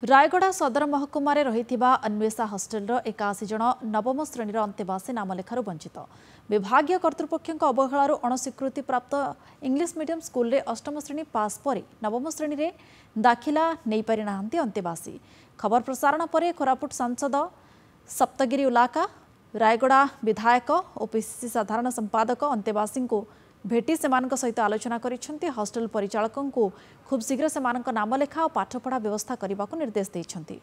रायगड़ा सदर महकुमार रही अन्वेषा हस्टेल 81 जन नवम श्रेणीर अंतेवासी नामलेखार वंचित विभागीय कर्तृपक्ष अवहेलार अणस्वीकृति प्राप्त इंग्लिश मीडियम स्कूल रे अष्टम श्रेणी पास पर नवम श्रेणी रे दाखिला नहीं पारि नाहंती अंतेवासी। खबर प्रसारण पर कोरापुट सांसद सप्तगिरी उलाका रायगड़ा विधायक और पीसीसी साधारण संपादक अंतेवासी को भेटी सेमानक सहित आलोचना करिसेंती। हॉस्टल परिचालकों को खूब शीघ्र सेमानक नामलेखा और पाठपढ़ा व्यवस्था करने को निर्देश देइछंती।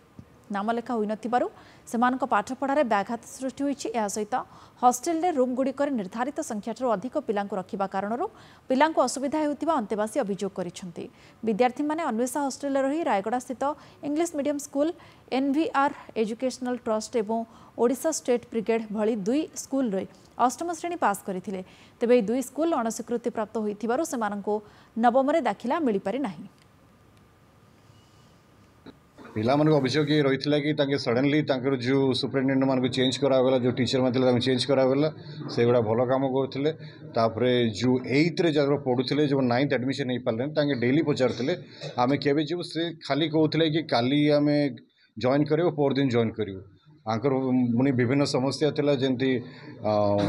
नामलेखा होई नथिबारु सेमानक पाठपढ़ारे व्याघात सृष्टि होईछि। एहा सहित हॉस्टेल रे रूम गुड़िकर निर्धारित संख्याठारु अधिक पिलांकु रखिबा कारणरो पिलांकु असुविधा हेउथिबा अंतेवासी अभियोग करिसेंती। विद्यार्थी माने अन्वेषा हॉस्टेल रही रायगड़ा स्थित English medium school NVR educational trust एवं ओडिशा स्टेट ब्रिगेड भली दुई स्कूल रे अष्टम श्रेणी पास करथिले। तेबे दुई स्कूल अणस्वीकृति प्राप्त होइथिबारु सेमानंको नवमरे दाखिला मिली पारि नाही। पिला मन अभियोग ये रही है कि सडनली जो सुपरिटेडेंट मान चेंज करागला जो टीचर मैंने चेंज करागला से गुड़ा भल कम करते जो 8th जगह पढ़ुले जो 9th एडमिशन नहीं पारे डेली पचारे आम के जीव से खाली कहते कि काली आम जॉइन कर परदिन जॉइन करूँ आंकर पुणी विभिन्न समस्या थिला जंती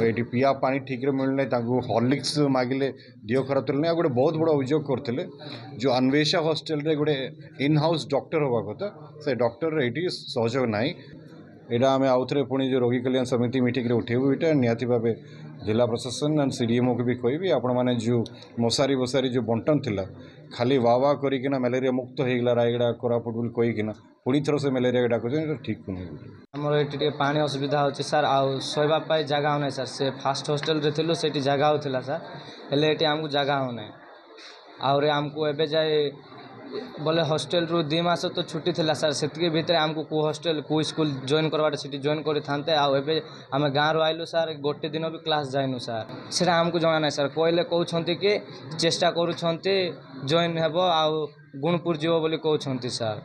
एटी पिया पानी ठीक रे मिलने हॉर्लिक्स मागिले दिह खराब थी गोटे बहुत बड़ा अभियोग करते जो अन्वेषा हॉस्टेल रे गोटे इन हाउस डॉक्टर हवा कथा से डॉक्टर ये सहयोग ना यहाँ आम आउ थे पुणी जो रोगी कल्याण समिति मीटिंग रे उठेबू यहाँ निहाती भाव जिला प्रशासन एंड सीडीएमओ को भी कहबी आपण मैंने जो मशारी बसारी जो बंटन थिला खाली वाह वाह करना मलेरिया मुक्त होगा रायगड़ा कोरापुट बोली कहीकिना पुणी थर से मलेरिया डाक ठीक नहीं आमर ये पानी असुविधा होची सर आउ सोइबा जगह होना सर से फास्ट हॉस्टेल रे थिलु सेठी जगह होथिला सर हेले एटी हमकु जगह होना आउरे हमकु एबे जाए बोले हॉस्टेल रु 2 मास तो छुट्टी थिला सर सेतके भीतर हमकु को हॉस्टेल को स्कूल जॉइन करवाटे सिटी जॉइन करि थानते आ एबे हम गाँ रो आइलु सर गोटे दिन भी क्लास जाइनु सर सेटा हमकु जणा नै सर कहले कहउछंती कि चेष्टा करूछंती जॉइन हेबो आ गुणपुर जीव बोली कहउछंती सर।